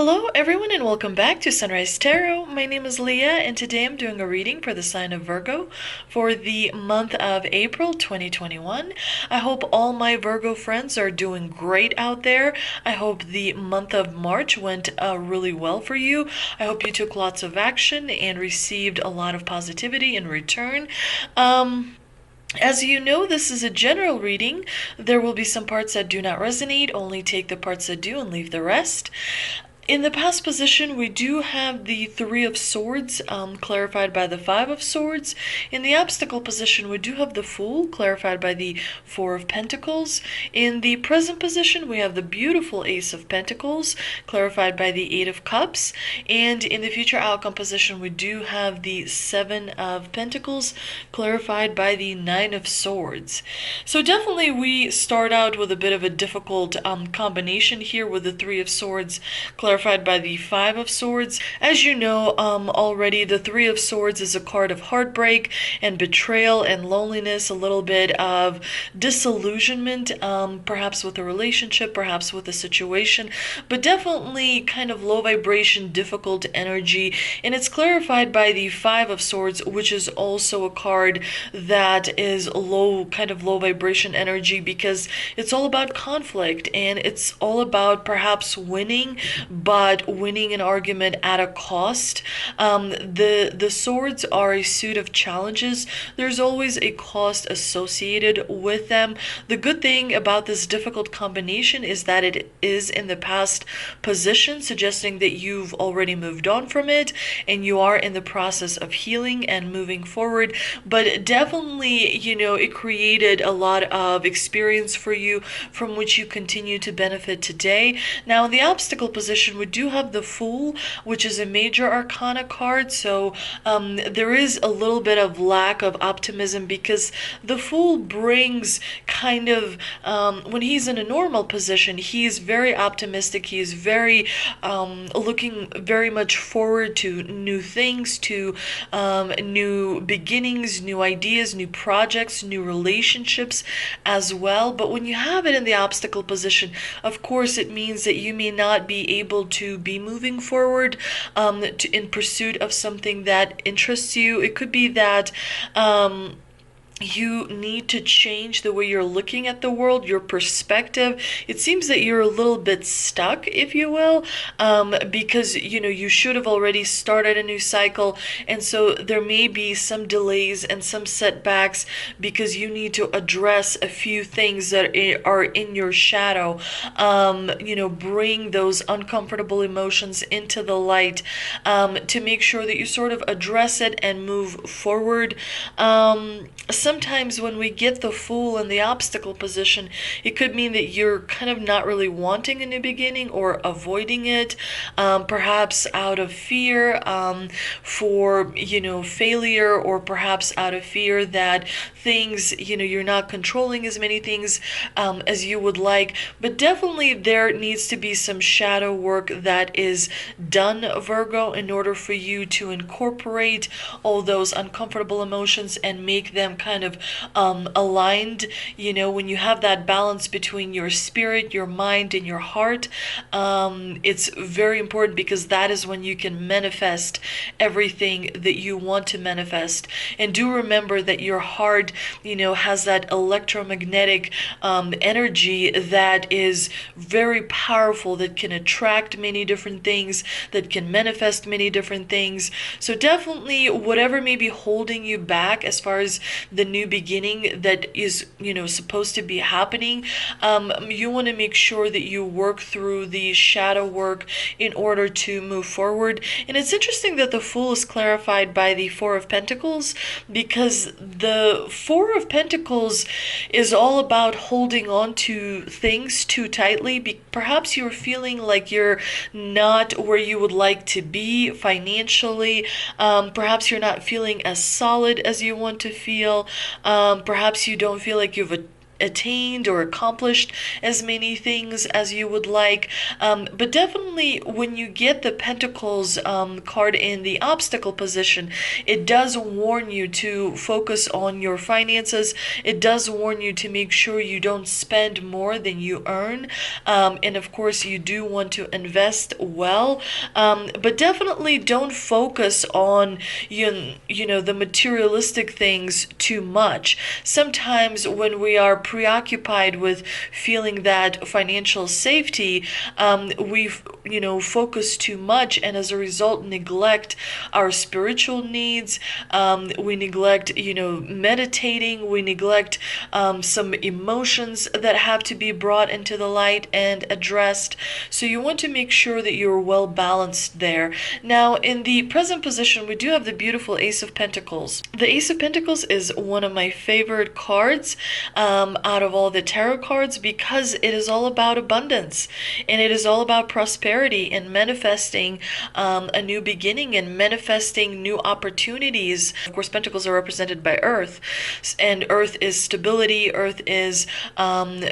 Hello everyone and welcome back to Sunrise Tarot. My name is Leah and today I'm doing a reading for the sign of Virgo for the month of April 2021. I hope all my Virgo friends are doing great out there. I hope the month of March went really well for you. I hope you took lots of action and received a lot of positivity in return. As you know, this is a general reading. There will be some parts that do not resonate. Only take the parts that do and leave the rest. In the past position, we do have the Three of Swords clarified by the Five of Swords. In the obstacle position, we do have the Fool clarified by the Four of Pentacles. In the present position, we have the beautiful Ace of Pentacles clarified by the Eight of Cups. And in the future outcome position, we do have the Seven of Pentacles clarified by the Nine of Swords. So definitely we start out with a bit of a difficult combination here with the Three of Swords clarified by the Five of Swords. As you know already, the Three of Swords is a card of heartbreak and betrayal and loneliness, a little bit of disillusionment, perhaps with a relationship, perhaps with a situation, but definitely kind of low vibration, difficult energy. And it's clarified by the Five of Swords, which is also a card that is kind of low vibration energy, because it's all about conflict and it's all about perhaps winning, but winning an argument at a cost. The swords are a suit of challenges. There's always a cost associated with them. The good thing about this difficult combination is that it is in the past position, suggesting that you've already moved on from it and you are in the process of healing and moving forward. But definitely, it created a lot of experience for you from which you continue to benefit today. Now, in the obstacle position, we do have the Fool, which is a major arcana card. So there is a little bit of lack of optimism, because the Fool brings kind of, when he's in a normal position, he's very optimistic. He's very looking very much forward to new things, to new beginnings, new ideas, new projects, new relationships as well. But when you have it in the obstacle position, of course, it means that you may not be able to be moving forward in pursuit of something that interests you. It could be that you need to change the way you're looking at the world, your perspective. It seems that you're a little bit stuck, if you will, because you should have already started a new cycle, and so there may be some delays and some setbacks because you need to address a few things that are in your shadow. Bring those uncomfortable emotions into the light, to make sure that you sort of address it and move forward. Sometimes when we get the Fool in the obstacle position, it could mean that you're kind of not really wanting a new beginning or avoiding it, perhaps out of fear for failure, or perhaps out of fear that things, you're not controlling as many things as you would like. But definitely there needs to be some shadow work that is done, Virgo, in order for you to incorporate all those uncomfortable emotions and make them kind of aligned. When you have that balance between your spirit, your mind, and your heart, it's very important, because that is when you can manifest everything that you want to manifest. And do remember that your heart, has that electromagnetic energy that is very powerful, that can attract many different things, that can manifest many different things. So definitely, whatever may be holding you back as far as the new beginning that is supposed to be happening, you want to make sure that you work through the shadow work in order to move forward. And it's interesting that the Fool is clarified by the Four of Pentacles, because the Four of Pentacles is all about holding on to things too tightly. Perhaps you're feeling like you're not where you would like to be financially. Perhaps you're not feeling as solid as you want to feel. Perhaps you don't feel like you've attained or accomplished as many things as you would like. But definitely when you get the Pentacles card in the obstacle position, it does warn you to focus on your finances. It does warn you to make sure you don't spend more than you earn. And of course, you do want to invest well. But definitely don't focus on the materialistic things too much. Sometimes when we are preoccupied with feeling that financial safety, we focus too much, and as a result neglect our spiritual needs. We neglect meditating. We neglect some emotions that have to be brought into the light and addressed. So you want to make sure that you're well balanced there. Now in the present position, we do have the beautiful Ace of Pentacles. The Ace of Pentacles is one of my favorite cards out of all the tarot cards, because it is all about abundance, and it is all about prosperity and manifesting a new beginning and manifesting new opportunities. Of course, Pentacles are represented by Earth, and Earth is stability. Earth is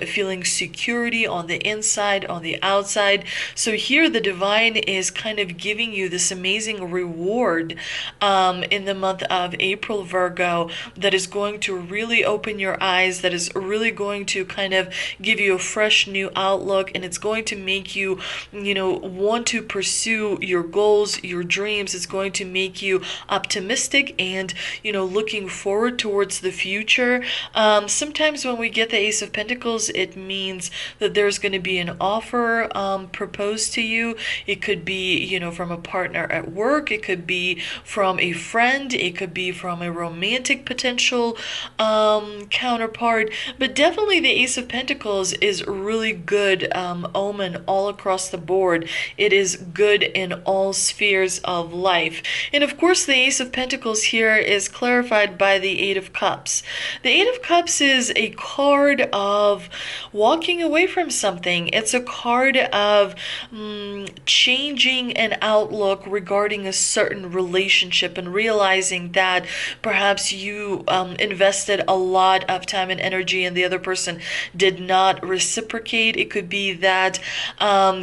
feeling security on the inside, on the outside. So here the divine is kind of giving you this amazing reward in the month of April, Virgo, that is going to really open your eyes, that is really going to kind of give you a fresh new outlook, and it's going to make you want to pursue your goals, your dreams. It's going to make you optimistic and looking forward towards the future. Sometimes when we get the Ace of Pentacles, it means that there's going to be an offer proposed to you. It could be from a partner at work. It could be from a friend. It could be from a romantic potential counterpart. But definitely the Ace of Pentacles is really good omen all across the board. It is good in all spheres of life. And of course, the Ace of Pentacles here is clarified by the Eight of Cups. The Eight of Cups is a card of walking away from something. It's a card of changing an outlook regarding a certain relationship and realizing that perhaps you invested a lot of time and energy and the other person did not reciprocate. It could be that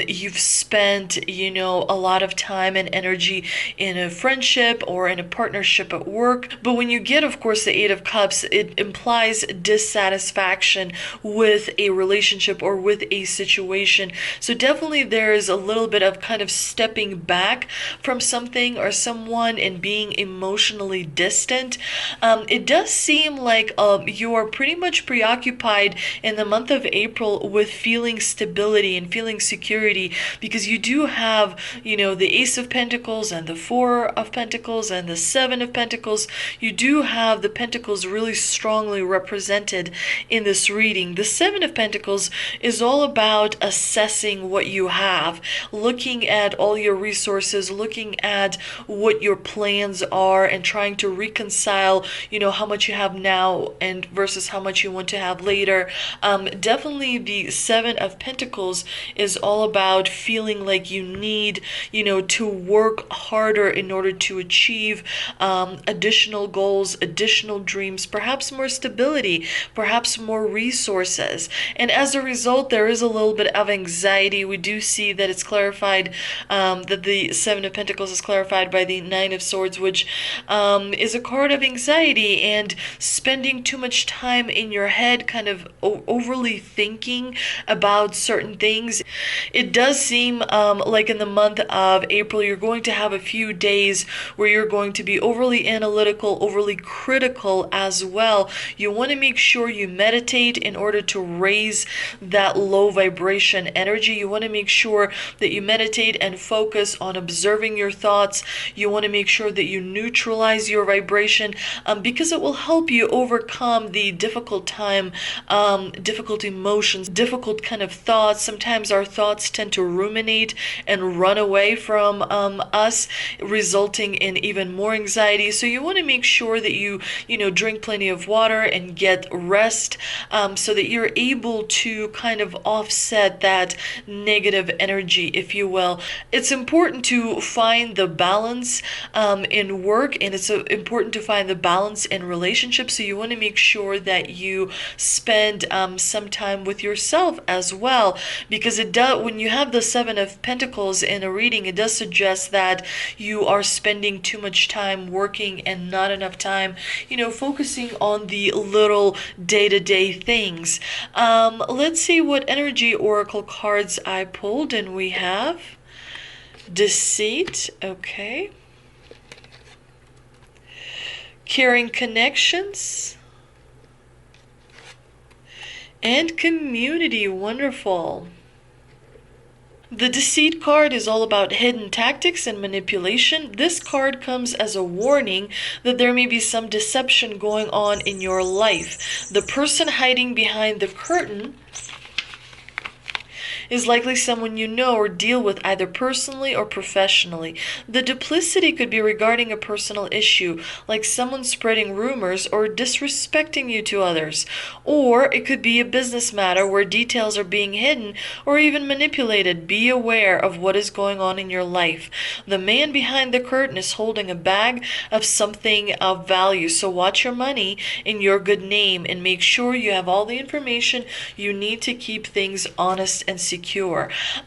you've spent a lot of time and energy in a friendship or in a partnership at work. But when you get, of course, the Eight of Cups, it implies dissatisfaction with a relationship or with a situation. So definitely there is a little bit of kind of stepping back from something or someone and being emotionally distant. It does seem like you are pretty much preoccupied in the month of April with feeling stability and feeling security, because you do have the Ace of Pentacles and the Four of Pentacles and the Seven of Pentacles. You do have the Pentacles really strongly represented in this reading. The Seven of Pentacles is all about assessing what you have, looking at all your resources, looking at what your plans are, and trying to reconcile how much you have now and versus how much you want to have later. Definitely the Seven of Pentacles is all about feeling like you need to work harder in order to achieve additional goals, additional dreams, perhaps more stability, perhaps more resources. And as a result, there is a little bit of anxiety. We do see that it's clarified, that the Seven of Pentacles is clarified by the Nine of Swords, which is a card of anxiety and spending too much time in your head, kind of overly thinking about certain things. It does seem like in the month of April, you're going to have a few days where you're going to be overly analytical, overly critical as well. You want to make sure you meditate in order to raise that low vibration energy. You want to make sure that you meditate and focus on observing your thoughts. You want to make sure that you neutralize your vibration, because it will help you overcome the difficult time, difficult emotions, difficult kind of thoughts. Sometimes our thoughts tend to ruminate dominate and run away from us, resulting in even more anxiety. So you want to make sure that you drink plenty of water and get rest, so that you're able to kind of offset that negative energy, if you will. It's important to find the balance in work, and it's important to find the balance in relationships. So you want to make sure that you spend some time with yourself as well, because it does, when you have the Seven of Pentacles in a reading, it does suggest that you are spending too much time working and not enough time, focusing on the little day-to-day things. Let's see what energy oracle cards I pulled, and we have Deceit, okay. Caring Connections. And Community, wonderful. The Deceit card is all about hidden tactics and manipulation. This card comes as a warning that there may be some deception going on in your life. The person hiding behind the curtain is likely someone you know or deal with either personally or professionally. The duplicity could be regarding a personal issue, like someone spreading rumors or disrespecting you to others. Or it could be a business matter where details are being hidden or even manipulated. Be aware of what is going on in your life. The man behind the curtain is holding a bag of something of value, so watch your money in your good name and make sure you have all the information you need to keep things honest and secure.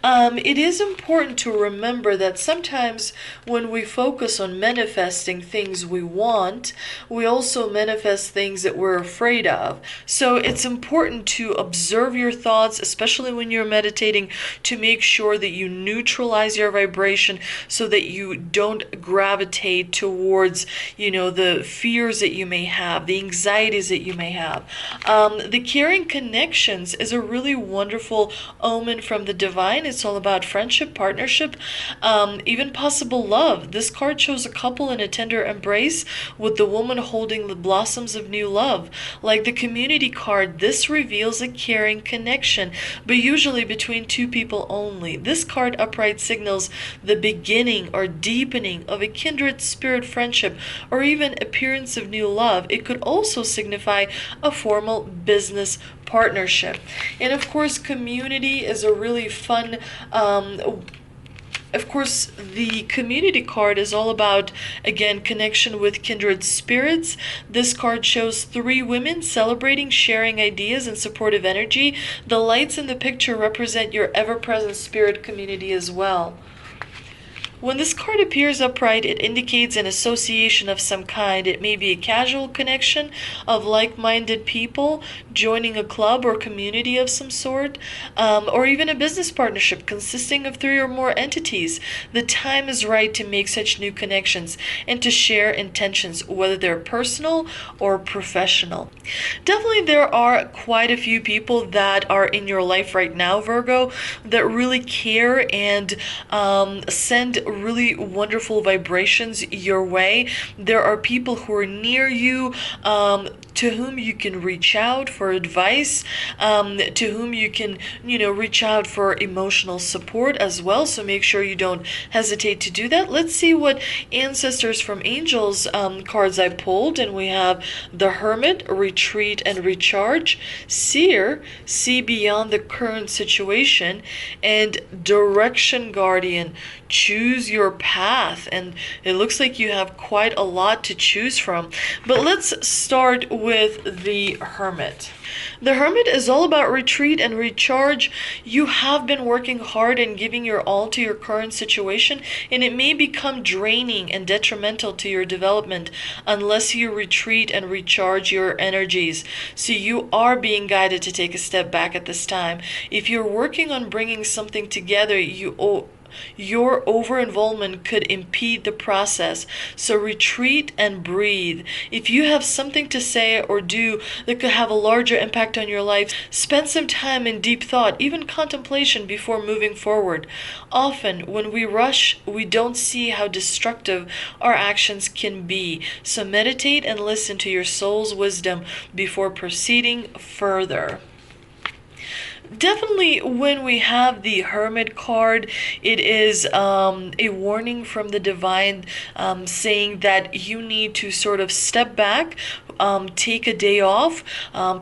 It is important to remember that sometimes when we focus on manifesting things we want, we also manifest things that we're afraid of. So it's important to observe your thoughts, especially when you're meditating, to make sure that you neutralize your vibration so that you don't gravitate towards, the fears that you may have, the anxieties that you may have. The Caring Connections is a really wonderful omen from the divine. It's all about friendship, partnership, even possible love. This card shows a couple in a tender embrace with the woman holding the blossoms of new love. Like the Community card, this reveals a caring connection, but usually between two people only. This card upright signals the beginning or deepening of a kindred spirit friendship or even appearance of new love. It could also signify a formal business partnership. And of course, Community is a really fun of course, the Community card is all about, again, connection with kindred spirits. This card shows three women celebrating, sharing ideas, and supportive energy. The lights in the picture represent your ever-present spirit community as well. When this card appears upright, it indicates an association of some kind. It may be a casual connection of like-minded people joining a club or community of some sort, or even a business partnership consisting of 3 or more entities. The time is right to make such new connections and to share intentions, whether they're personal or professional. Definitely there are quite a few people that are in your life right now, Virgo, that really care and send really wonderful vibrations your way. There are people who are near you, to whom you can reach out for advice, to whom you can, reach out for emotional support as well. So make sure you don't hesitate to do that. Let's see what Ancestors from Angels cards I pulled. And we have the Hermit, Retreat and Recharge, Seer, See Beyond the Current Situation, and Direction Guardian, Choose Your Path. And it looks like you have quite a lot to choose from. But let's start with the Hermit. The Hermit is all about retreat and recharge. You have been working hard and giving your all to your current situation, and it may become draining and detrimental to your development unless you retreat and recharge your energies. So you are being guided to take a step back at this time. If you're working on bringing something together, your over-involvement could impede the process. So retreat and breathe. If you have something to say or do that could have a larger impact on your life, spend some time in deep thought, even contemplation, before moving forward. Often, when we rush, we don't see how destructive our actions can be. So meditate and listen to your soul's wisdom before proceeding further. Definitely, when we have the Hermit card, it is a warning from the divine, saying that you need to sort of step back, take a day off.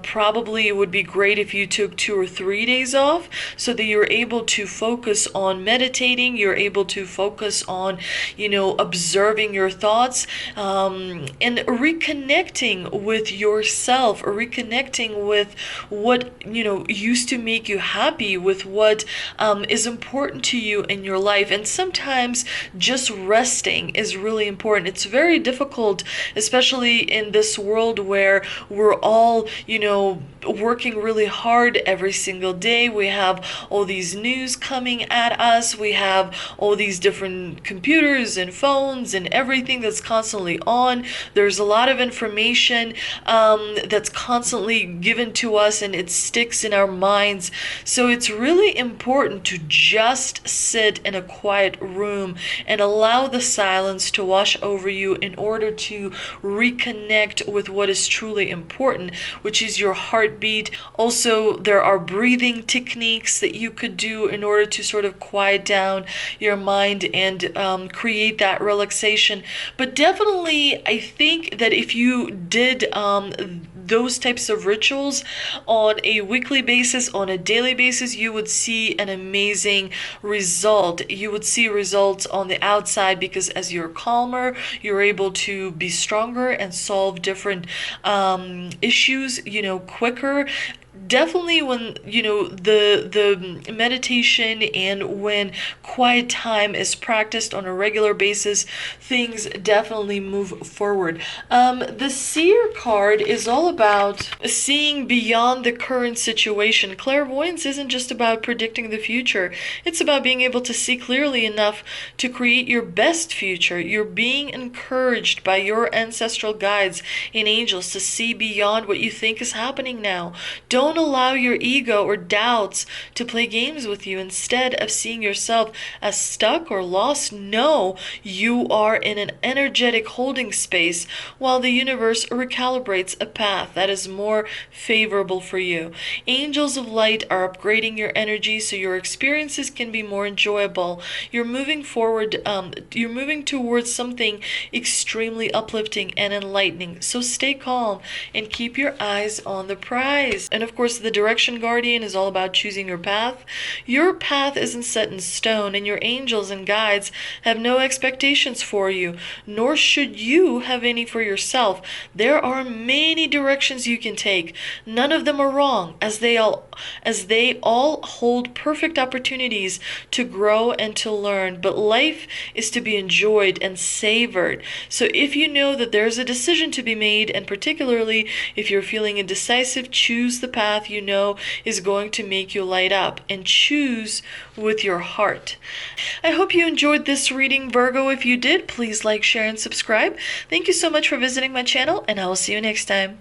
Probably it would be great if you took 2 or 3 days off so that you're able to focus on meditating, you're able to focus on, observing your thoughts, and reconnecting with yourself, or reconnecting with what, used to make you happy, with what is important to you in your life. And sometimes just resting is really important. It's very difficult, especially in this world where we're all, working really hard every single day. We have all these news coming at us. We have all these different computers and phones and everything that's constantly on. There's a lot of information that's constantly given to us, and it sticks in our minds. So it's really important to just sit in a quiet room and allow the silence to wash over you in order to reconnect with what is truly important, which is your heartbeat. Also, there are breathing techniques that you could do in order to sort of quiet down your mind and create that relaxation. But definitely, I think that if you did those types of rituals on a weekly basis, on a daily basis, you would see an amazing result. You would see results on the outside, because as you're calmer, you're able to be stronger and solve different issues, quicker. Definitely, when the meditation and when quiet time is practiced on a regular basis, things definitely move forward. The seer card is all about seeing beyond the current situation. Clairvoyance isn't just about predicting the future, it's about being able to see clearly enough to create your best future. You're being encouraged by your ancestral guides and angels to see beyond what you think is happening now. Don't allow your ego or doubts to play games with you. Instead of seeing yourself as stuck or lost, know you are in an energetic holding space while the universe recalibrates a path that is more favorable for you. Angels of light are upgrading your energy so your experiences can be more enjoyable. You're moving forward, you're moving towards something extremely uplifting and enlightening. So stay calm and keep your eyes on the prize. And of course, the direction guardian is all about choosing your path. Your path isn't set in stone, and your angels and guides have no expectations for you, nor should you have any for yourself. There are many directions you can take. None of them are wrong, as they all hold perfect opportunities to grow and to learn. But life is to be enjoyed and savored. So if you know that there's a decision to be made, and particularly if you're feeling indecisive, choose the path you know is going to make you light up, and choose with your heart. I hope you enjoyed this reading, Virgo. If you did, please like, share, and subscribe. Thank you so much for visiting my channel, and I will see you next time.